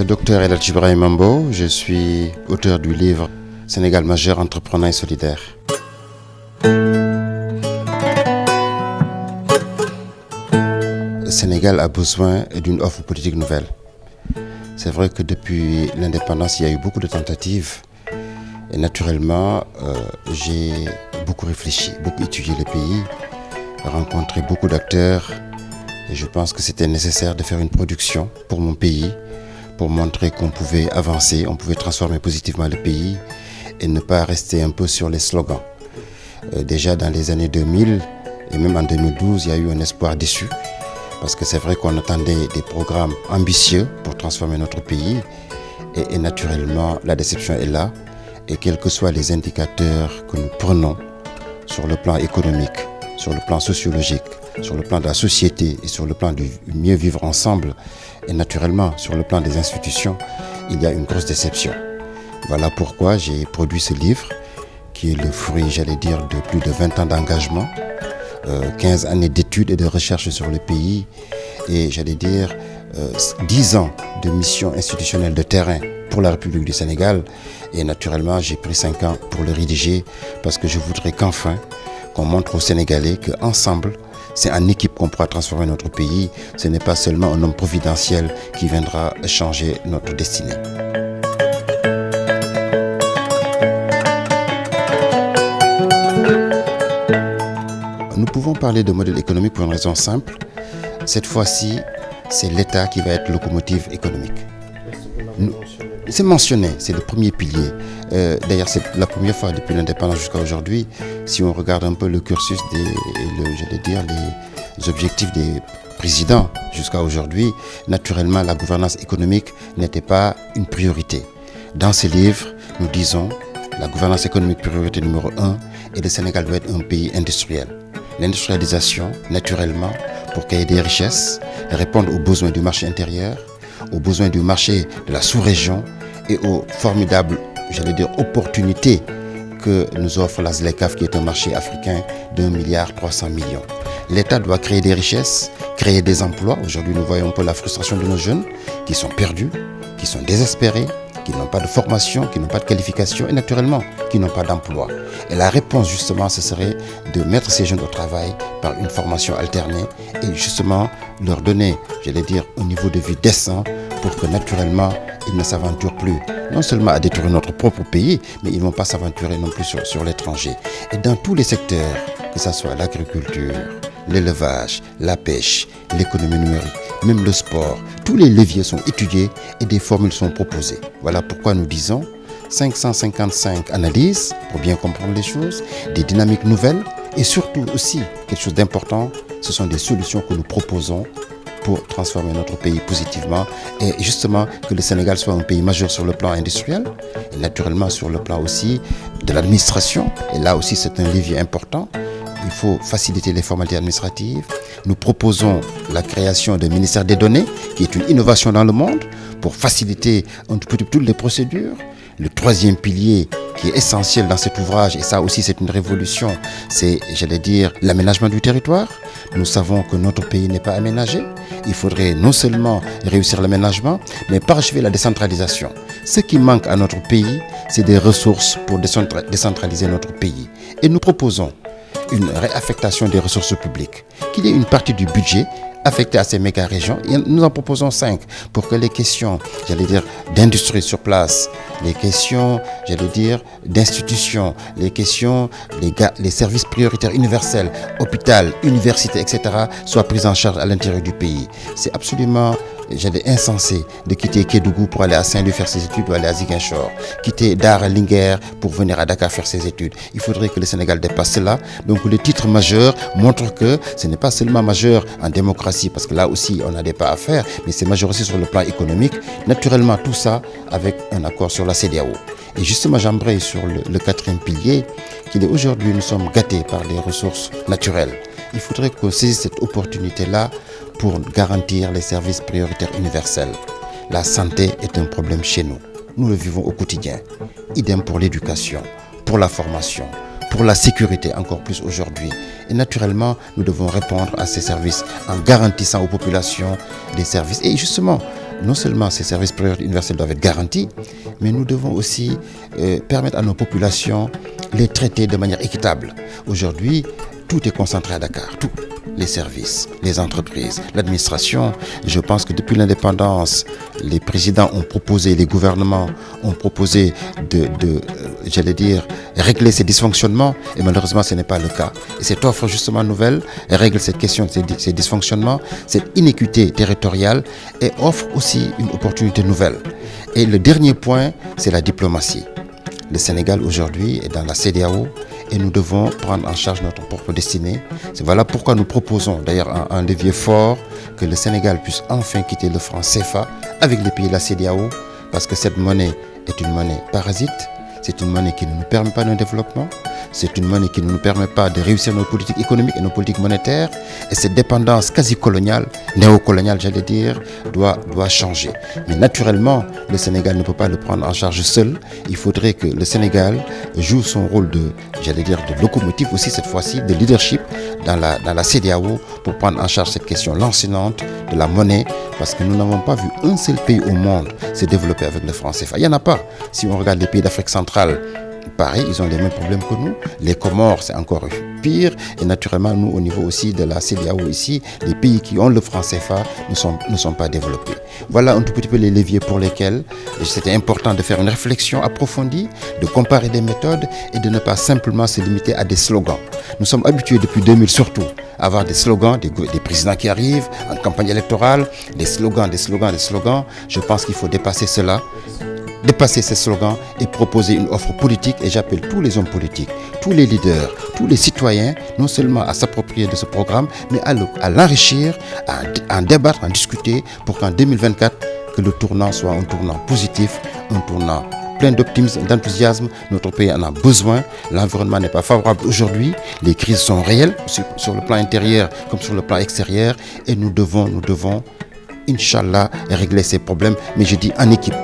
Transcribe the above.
Docteur El Hadji Ibrahim Mambo, je suis auteur du livre Sénégal majeur, entreprenant et solidaire. Le Sénégal a besoin d'une offre politique nouvelle. C'est vrai que depuis l'indépendance, il y a eu beaucoup de tentatives. Et naturellement, j'ai beaucoup réfléchi, beaucoup étudié le pays, rencontré beaucoup d'acteurs. Et je pense que c'était nécessaire de faire une production pour mon pays, pour montrer qu'on pouvait avancer, on pouvait transformer positivement le pays et ne pas rester un peu sur les slogans. Déjà dans les années 2000 et même en 2012, il y a eu un espoir déçu. Parce que c'est vrai qu'on attendait des programmes ambitieux pour transformer notre pays. Et naturellement, la déception est là. Et quels que soient les indicateurs que nous prenons sur le plan économique, sur le plan sociologique, sur le plan de la société et sur le plan du mieux vivre ensemble, et naturellement sur le plan des institutions, il y a une grosse déception. Voilà pourquoi j'ai produit ce livre, qui est le fruit, j'allais dire, de plus de 20 ans d'engagement, 15 années d'études et de recherche sur le pays, et j'allais dire 10 ans de mission institutionnelle de terrain pour la République du Sénégal. Et naturellement, j'ai pris 5 ans pour le rédiger, parce que je voudrais qu'enfin, qu'on montre aux Sénégalais qu'ensemble, c'est en équipe qu'on pourra transformer notre pays. Ce n'est pas seulement un homme providentiel qui viendra changer notre destinée. Nous pouvons parler de modèle économique pour une raison simple. Cette fois-ci, c'est l'État qui va être locomotive économique. C'est mentionné, c'est le premier pilier. D'ailleurs, c'est la première fois depuis l'indépendance jusqu'à aujourd'hui. Si on regarde un peu le cursus les objectifs des présidents jusqu'à aujourd'hui, naturellement, la gouvernance économique n'était pas une priorité. Dans ce livre, nous disons la gouvernance économique priorité numéro 1 et le Sénégal doit être un pays industriel. L'industrialisation, naturellement, pour qu'il y ait des richesses, répondre aux besoins du marché intérieur, aux besoins du marché de la sous-région et aux formidables, opportunités que nous offre la ZLECAf, qui est un marché africain d'1,3 milliard. L'État doit créer des richesses, créer des emplois. Aujourd'hui, nous voyons un peu la frustration de nos jeunes qui sont perdus, qui sont désespérés, qui n'ont pas de formation, qui n'ont pas de qualification et naturellement qui n'ont pas d'emploi. Et la réponse justement, ce serait de mettre ces jeunes au travail par une formation alternée et justement leur donner, un niveau de vie décent pour que naturellement ils ne s'aventurent plus non seulement à détruire notre propre pays, mais ils ne vont pas s'aventurer non plus sur l'étranger. Et dans tous les secteurs, que ce soit l'agriculture, l'élevage, la pêche, l'économie numérique, même le sport, tous les leviers sont étudiés et des formules sont proposées. Voilà pourquoi nous disons 555 analyses pour bien comprendre les choses, des dynamiques nouvelles et surtout aussi, quelque chose d'important, ce sont des solutions que nous proposons pour transformer notre pays positivement et justement que le Sénégal soit un pays majeur sur le plan industriel et naturellement sur le plan aussi de l'administration. Et là aussi, c'est un levier important. Il faut faciliter les formalités administratives. Nous proposons la création d'un ministère des données, qui est une innovation dans le monde, pour faciliter un peu toutes les procédures. Le troisième pilier qui est essentiel dans cet ouvrage, et ça aussi c'est une révolution, c'est, l'aménagement du territoire. Nous savons que notre pays n'est pas aménagé. Il faudrait non seulement réussir l'aménagement, mais parachever la décentralisation. Ce qui manque à notre pays, c'est des ressources pour décentraliser notre pays. Et nous proposons une réaffectation des ressources publiques, qu'il y ait une partie du budget affectée à ces méga-régions. Et nous en proposons 5 pour que les questions, d'industrie sur place, les questions, d'institutions, les questions, les services prioritaires universels, hôpital, université, etc., soient prises en charge à l'intérieur du pays. C'est absolument insensé de quitter Kédougou pour aller à Saint-Louis faire ses études ou aller à Ziguinchor, quitter Dar à Linguère pour venir à Dakar faire ses études. Il faudrait que le Sénégal dépasse cela. Donc le titre majeur montre que ce n'est pas seulement majeur en démocratie, parce que là aussi on a des pas à faire, mais c'est majeur aussi sur le plan économique. Naturellement tout ça avec un accord sur la CEDEAO. Et justement j'embraye sur le quatrième pilier, qu'il est aujourd'hui nous sommes gâtés par les ressources naturelles. Il faudrait qu'on saisisse cette opportunité-là pour garantir les services prioritaires universels. La santé est un problème chez nous. Nous le vivons au quotidien. Idem pour l'éducation, pour la formation, pour la sécurité encore plus aujourd'hui. Et naturellement, nous devons répondre à ces services en garantissant aux populations des services. Et justement, non seulement ces services prioritaires universels doivent être garantis, mais nous devons aussi permettre à nos populations de les traiter de manière équitable. Aujourd'hui, tout est concentré à Dakar, tout. Les services, les entreprises, l'administration. Je pense que depuis l'indépendance, les présidents ont proposé, les gouvernements ont proposé j'allais dire, régler ces dysfonctionnements, et malheureusement ce n'est pas le cas. Et cette offre justement nouvelle règle cette question, ces dysfonctionnements, cette inéquité territoriale, et offre aussi une opportunité nouvelle. Et le dernier point, c'est la diplomatie. Le Sénégal aujourd'hui est dans la CEDEAO et nous devons prendre en charge notre propre destinée. Voilà pourquoi nous proposons d'ailleurs un levier fort, que le Sénégal puisse enfin quitter le franc CFA avec les pays de la CEDEAO, parce que cette monnaie est une monnaie parasite, c'est une monnaie qui ne nous permet pas de développement, c'est une monnaie qui ne nous permet pas de réussir nos politiques économiques et nos politiques monétaires, et cette dépendance quasi-coloniale, néocoloniale j'allais dire, doit changer. Mais naturellement, le Sénégal ne peut pas le prendre en charge seul. Il faudrait que le Sénégal joue son rôle de locomotive aussi cette fois-ci, de leadership dans la CEDEAO pour prendre en charge cette question lancinante de la monnaie, parce que nous n'avons pas vu un seul pays au monde se développer avec le franc CFA. Il n'y en a pas. Si on regarde les pays d'Afrique centrale, pareil, ils ont les mêmes problèmes que nous. Les Comores, c'est encore pire. Et naturellement, nous, au niveau aussi de la CEDEAO ici, les pays qui ont le franc CFA ne sont pas développés. Voilà un tout petit peu les leviers pour lesquels c'était important de faire une réflexion approfondie, de comparer des méthodes et de ne pas simplement se limiter à des slogans. Nous sommes habitués depuis 2000 surtout à avoir des slogans, des présidents qui arrivent en campagne électorale, des slogans. Je pense qu'il faut dépasser cela, dépasser ces slogans et proposer une offre politique. Et j'appelle tous les hommes politiques, tous les leaders, tous les citoyens, non seulement à s'approprier de ce programme, mais à l'enrichir, à en débattre, à en discuter, pour qu'en 2024, que le tournant soit un tournant positif, un tournant plein d'optimisme, d'enthousiasme. Notre pays en a besoin. L'environnement n'est pas favorable aujourd'hui. Les crises sont réelles sur le plan intérieur comme sur le plan extérieur. Et nous devons, Inch'Allah, régler ces problèmes. Mais je dis en équipe.